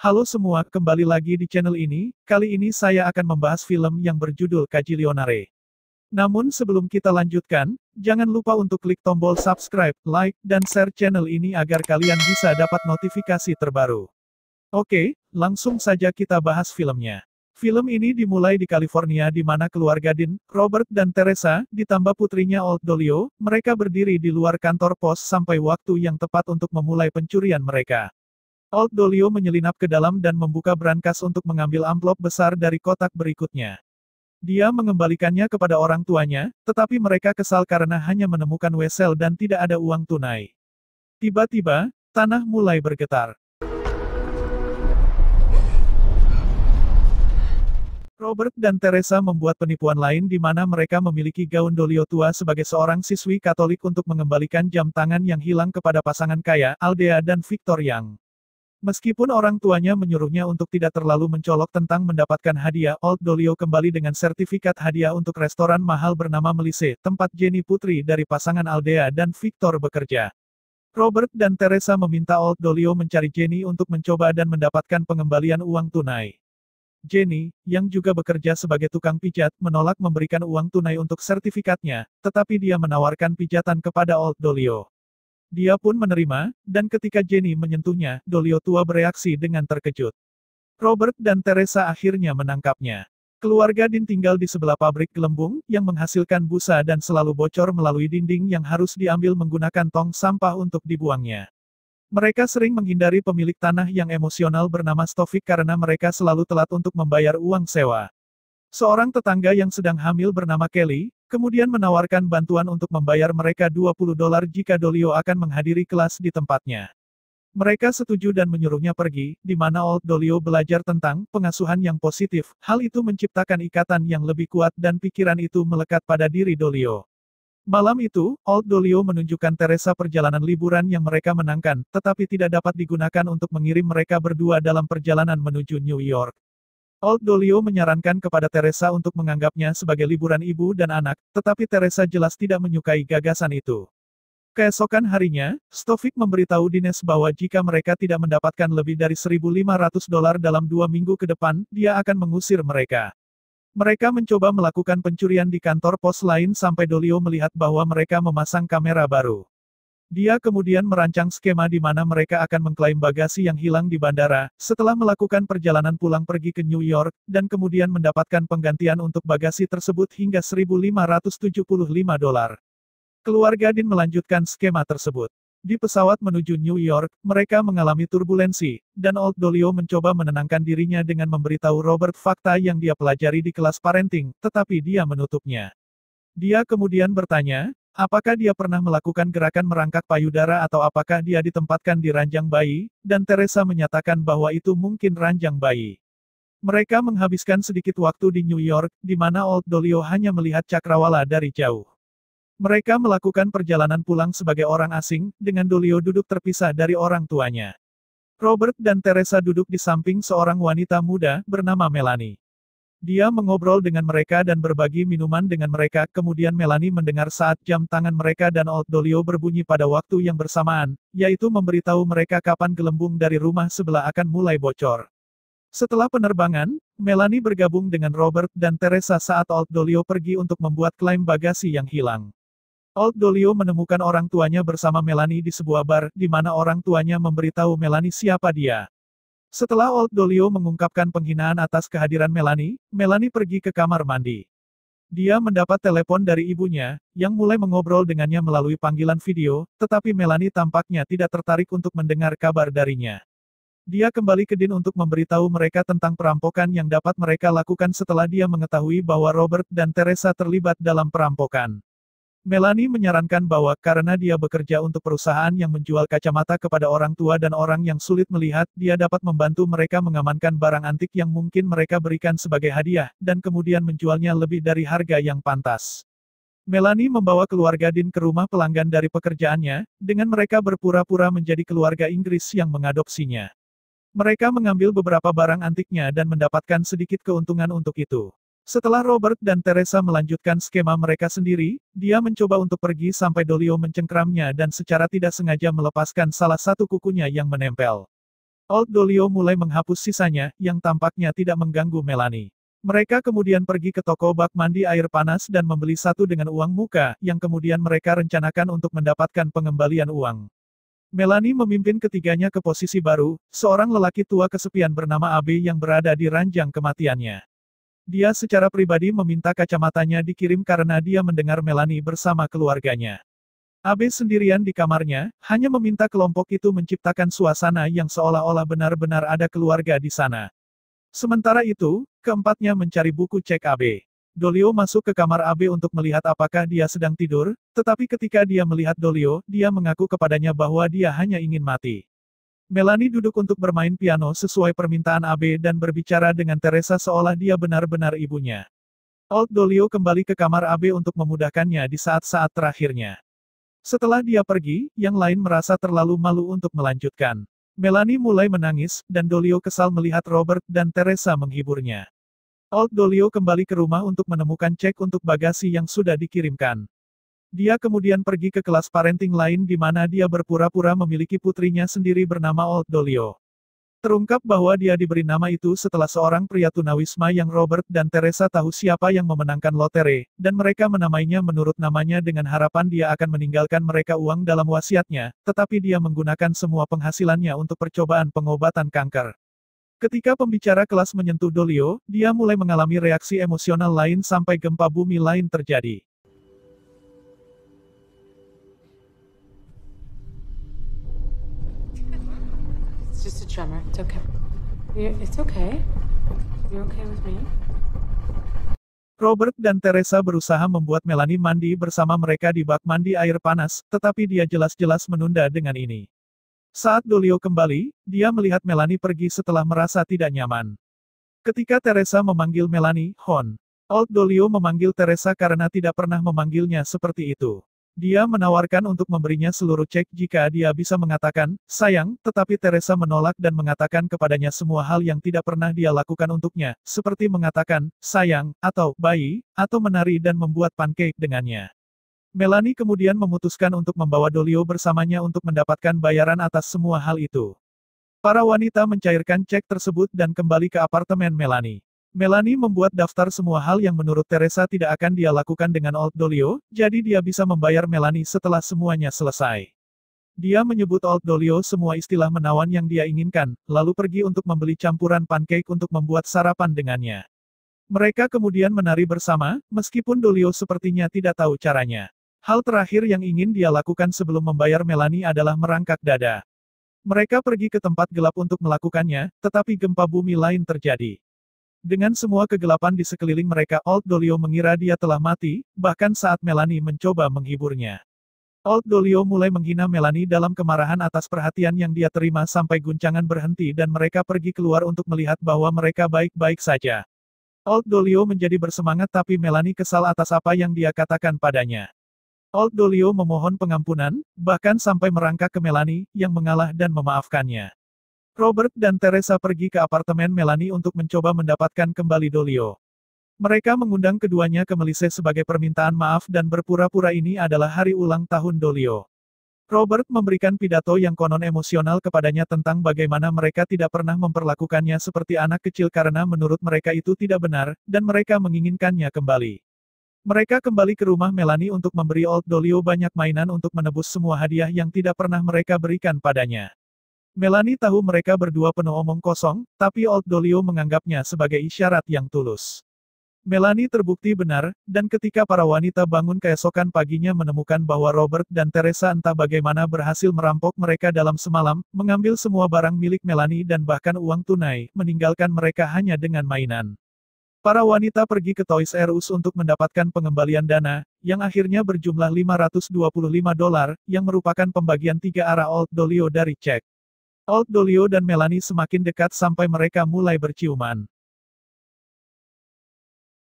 Halo semua, kembali lagi di channel ini. Kali ini saya akan membahas film yang berjudul Kajilionare. Namun sebelum kita lanjutkan, jangan lupa untuk klik tombol subscribe, like, dan share channel ini agar kalian bisa dapat notifikasi terbaru. Oke, langsung saja kita bahas filmnya. Film ini dimulai di California di mana keluarga Dean, Robert dan Teresa, ditambah putrinya Old Dolio, mereka berdiri di luar kantor pos sampai waktu yang tepat untuk memulai pencurian mereka. Old Dolio menyelinap ke dalam dan membuka brankas untuk mengambil amplop besar dari kotak berikutnya. Dia mengembalikannya kepada orang tuanya, tetapi mereka kesal karena hanya menemukan wesel dan tidak ada uang tunai. Tiba-tiba, tanah mulai bergetar. Robert dan Teresa membuat penipuan lain di mana mereka memiliki gaun Dolio tua sebagai seorang siswi Katolik untuk mengembalikan jam tangan yang hilang kepada pasangan kaya, Aldea dan Victor Young. Meskipun orang tuanya menyuruhnya untuk tidak terlalu mencolok tentang mendapatkan hadiah, Old Dolio kembali dengan sertifikat hadiah untuk restoran mahal bernama Melise, tempat Jenny putri dari pasangan Aldea dan Victor bekerja. Robert dan Teresa meminta Old Dolio mencari Jenny untuk mencoba dan mendapatkan pengembalian uang tunai. Jenny, yang juga bekerja sebagai tukang pijat, menolak memberikan uang tunai untuk sertifikatnya, tetapi dia menawarkan pijatan kepada Old Dolio. Dia pun menerima, dan ketika Jenny menyentuhnya, Dolio tua bereaksi dengan terkejut. Robert dan Teresa akhirnya menangkapnya. Keluarga Dean tinggal di sebelah pabrik gelembung, yang menghasilkan busa dan selalu bocor melalui dinding yang harus diambil menggunakan tong sampah untuk dibuangnya. Mereka sering menghindari pemilik tanah yang emosional bernama Stovic karena mereka selalu telat untuk membayar uang sewa. Seorang tetangga yang sedang hamil bernama Kelly, kemudian menawarkan bantuan untuk membayar mereka $20 jika Dolio akan menghadiri kelas di tempatnya. Mereka setuju dan menyuruhnya pergi, di mana Old Dolio belajar tentang pengasuhan yang positif. Hal itu menciptakan ikatan yang lebih kuat dan pikiran itu melekat pada diri Dolio. Malam itu, Old Dolio menunjukkan Teresa perjalanan liburan yang mereka menangkan, tetapi tidak dapat digunakan untuk mengirim mereka berdua dalam perjalanan menuju New York. Old Dolio menyarankan kepada Teresa untuk menganggapnya sebagai liburan ibu dan anak, tetapi Teresa jelas tidak menyukai gagasan itu. Keesokan harinya, Stovic memberitahu Dines bahwa jika mereka tidak mendapatkan lebih dari $1.500 dalam 2 minggu ke depan, dia akan mengusir mereka. Mereka mencoba melakukan pencurian di kantor pos lain sampai Dolio melihat bahwa mereka memasang kamera baru. Dia kemudian merancang skema di mana mereka akan mengklaim bagasi yang hilang di bandara, setelah melakukan perjalanan pulang pergi ke New York, dan kemudian mendapatkan penggantian untuk bagasi tersebut hingga $1.575. Keluarga Dean melanjutkan skema tersebut. Di pesawat menuju New York, mereka mengalami turbulensi, dan Old Dolio mencoba menenangkan dirinya dengan memberitahu Robert fakta yang dia pelajari di kelas parenting, tetapi dia menutupnya. Dia kemudian bertanya, apakah dia pernah melakukan gerakan merangkak payudara atau apakah dia ditempatkan di ranjang bayi, dan Teresa menyatakan bahwa itu mungkin ranjang bayi. Mereka menghabiskan sedikit waktu di New York, di mana Old Dolio hanya melihat cakrawala dari jauh. Mereka melakukan perjalanan pulang sebagai orang asing, dengan Dolio duduk terpisah dari orang tuanya. Robert dan Teresa duduk di samping seorang wanita muda, bernama Melanie. Dia mengobrol dengan mereka dan berbagi minuman dengan mereka, kemudian Melanie mendengar saat jam tangan mereka dan Old Dolio berbunyi pada waktu yang bersamaan, yaitu memberitahu mereka kapan gelembung dari rumah sebelah akan mulai bocor. Setelah penerbangan, Melanie bergabung dengan Robert dan Teresa saat Old Dolio pergi untuk membuat klaim bagasi yang hilang. Old Dolio menemukan orang tuanya bersama Melanie di sebuah bar, di mana orang tuanya memberitahu Melanie siapa dia. Setelah Old Dolio mengungkapkan penghinaan atas kehadiran Melanie, Melanie pergi ke kamar mandi. Dia mendapat telepon dari ibunya, yang mulai mengobrol dengannya melalui panggilan video, tetapi Melanie tampaknya tidak tertarik untuk mendengar kabar darinya. Dia kembali ke Dean untuk memberitahu mereka tentang perampokan yang dapat mereka lakukan setelah dia mengetahui bahwa Robert dan Teresa terlibat dalam perampokan. Melanie menyarankan bahwa karena dia bekerja untuk perusahaan yang menjual kacamata kepada orang tua dan orang yang sulit melihat, dia dapat membantu mereka mengamankan barang antik yang mungkin mereka berikan sebagai hadiah, dan kemudian menjualnya lebih dari harga yang pantas. Melanie membawa keluarga Dean ke rumah pelanggan dari pekerjaannya, dengan mereka berpura-pura menjadi keluarga Inggris yang mengadopsinya. Mereka mengambil beberapa barang antiknya dan mendapatkan sedikit keuntungan untuk itu. Setelah Robert dan Teresa melanjutkan skema mereka sendiri, dia mencoba untuk pergi sampai Dolio mencengkramnya dan secara tidak sengaja melepaskan salah satu kukunya yang menempel. Old Dolio mulai menghapus sisanya, yang tampaknya tidak mengganggu Melanie. Mereka kemudian pergi ke toko bak mandi air panas dan membeli satu dengan uang muka, yang kemudian mereka rencanakan untuk mendapatkan pengembalian uang. Melanie memimpin ketiganya ke posisi baru, seorang lelaki tua kesepian bernama Abe yang berada di ranjang kematiannya. Dia secara pribadi meminta kacamatanya dikirim karena dia mendengar Melanie bersama keluarganya. Abe sendirian di kamarnya, hanya meminta kelompok itu menciptakan suasana yang seolah-olah benar-benar ada keluarga di sana. Sementara itu, keempatnya mencari buku cek Abe. Dolio masuk ke kamar Abe untuk melihat apakah dia sedang tidur, tetapi ketika dia melihat Dolio, dia mengaku kepadanya bahwa dia hanya ingin mati. Melanie duduk untuk bermain piano sesuai permintaan Abe dan berbicara dengan Teresa seolah dia benar-benar ibunya. Old Dolio kembali ke kamar Abe untuk memudahkannya di saat-saat terakhirnya. Setelah dia pergi, yang lain merasa terlalu malu untuk melanjutkan. Melanie mulai menangis, dan Dolio kesal melihat Robert dan Teresa menghiburnya. Old Dolio kembali ke rumah untuk menemukan cek untuk bagasi yang sudah dikirimkan. Dia kemudian pergi ke kelas parenting lain di mana dia berpura-pura memiliki putrinya sendiri bernama Old Dolio. Terungkap bahwa dia diberi nama itu setelah seorang pria tunawisma yang Robert dan Teresa tahu siapa yang memenangkan lotre, dan mereka menamainya menurut namanya dengan harapan dia akan meninggalkan mereka uang dalam wasiatnya, tetapi dia menggunakan semua penghasilannya untuk percobaan pengobatan kanker. Ketika pembicara kelas menyentuh Dolio, dia mulai mengalami reaksi emosional lain sampai gempa bumi lain terjadi. It's just a tremor. It's okay. It's okay. You're okay with me? Robert dan Teresa berusaha membuat Melanie mandi bersama mereka di bak mandi air panas, tetapi dia jelas-jelas menunda dengan ini. Saat Dolio kembali, dia melihat Melanie pergi setelah merasa tidak nyaman. Ketika Teresa memanggil Melanie, Hon. Old Dolio memanggil Teresa karena tidak pernah memanggilnya seperti itu. Dia menawarkan untuk memberinya seluruh cek jika dia bisa mengatakan, sayang, tetapi Teresa menolak dan mengatakan kepadanya semua hal yang tidak pernah dia lakukan untuknya, seperti mengatakan, sayang, atau bayi, atau menari dan membuat pancake dengannya. Melanie kemudian memutuskan untuk membawa Dolio bersamanya untuk mendapatkan bayaran atas semua hal itu. Para wanita mencairkan cek tersebut dan kembali ke apartemen Melanie. Melanie membuat daftar semua hal yang menurut Teresa tidak akan dia lakukan dengan Old Dolio, jadi dia bisa membayar Melanie setelah semuanya selesai. Dia menyebut Old Dolio semua istilah menawan yang dia inginkan, lalu pergi untuk membeli campuran pancake untuk membuat sarapan dengannya. Mereka kemudian menari bersama, meskipun Dolio sepertinya tidak tahu caranya. Hal terakhir yang ingin dia lakukan sebelum membayar Melanie adalah merangkak dada. Mereka pergi ke tempat gelap untuk melakukannya, tetapi gempa bumi lain terjadi. Dengan semua kegelapan di sekeliling mereka, Old Dolio mengira dia telah mati, bahkan saat Melanie mencoba menghiburnya. Old Dolio mulai menghina Melanie dalam kemarahan atas perhatian yang dia terima sampai guncangan berhenti dan mereka pergi keluar untuk melihat bahwa mereka baik-baik saja. Old Dolio menjadi bersemangat tapi Melanie kesal atas apa yang dia katakan padanya. Old Dolio memohon pengampunan, bahkan sampai merangkak ke Melanie, yang mengalah dan memaafkannya. Robert dan Teresa pergi ke apartemen Melanie untuk mencoba mendapatkan kembali Dolio. Mereka mengundang keduanya ke Melise sebagai permintaan maaf dan berpura-pura ini adalah hari ulang tahun Dolio. Robert memberikan pidato yang konon emosional kepadanya tentang bagaimana mereka tidak pernah memperlakukannya seperti anak kecil karena menurut mereka itu tidak benar, dan mereka menginginkannya kembali. Mereka kembali ke rumah Melanie untuk memberi Old Dolio banyak mainan untuk menebus semua hadiah yang tidak pernah mereka berikan padanya. Melanie tahu mereka berdua penuh omong kosong, tapi Old Dolio menganggapnya sebagai isyarat yang tulus. Melanie terbukti benar, dan ketika para wanita bangun keesokan paginya menemukan bahwa Robert dan Teresa entah bagaimana berhasil merampok mereka dalam semalam, mengambil semua barang milik Melanie dan bahkan uang tunai, meninggalkan mereka hanya dengan mainan. Para wanita pergi ke Toys R Us untuk mendapatkan pengembalian dana, yang akhirnya berjumlah $525, yang merupakan pembagian 3 arah Old Dolio dari cek. Old Dolio dan Melanie semakin dekat sampai mereka mulai berciuman.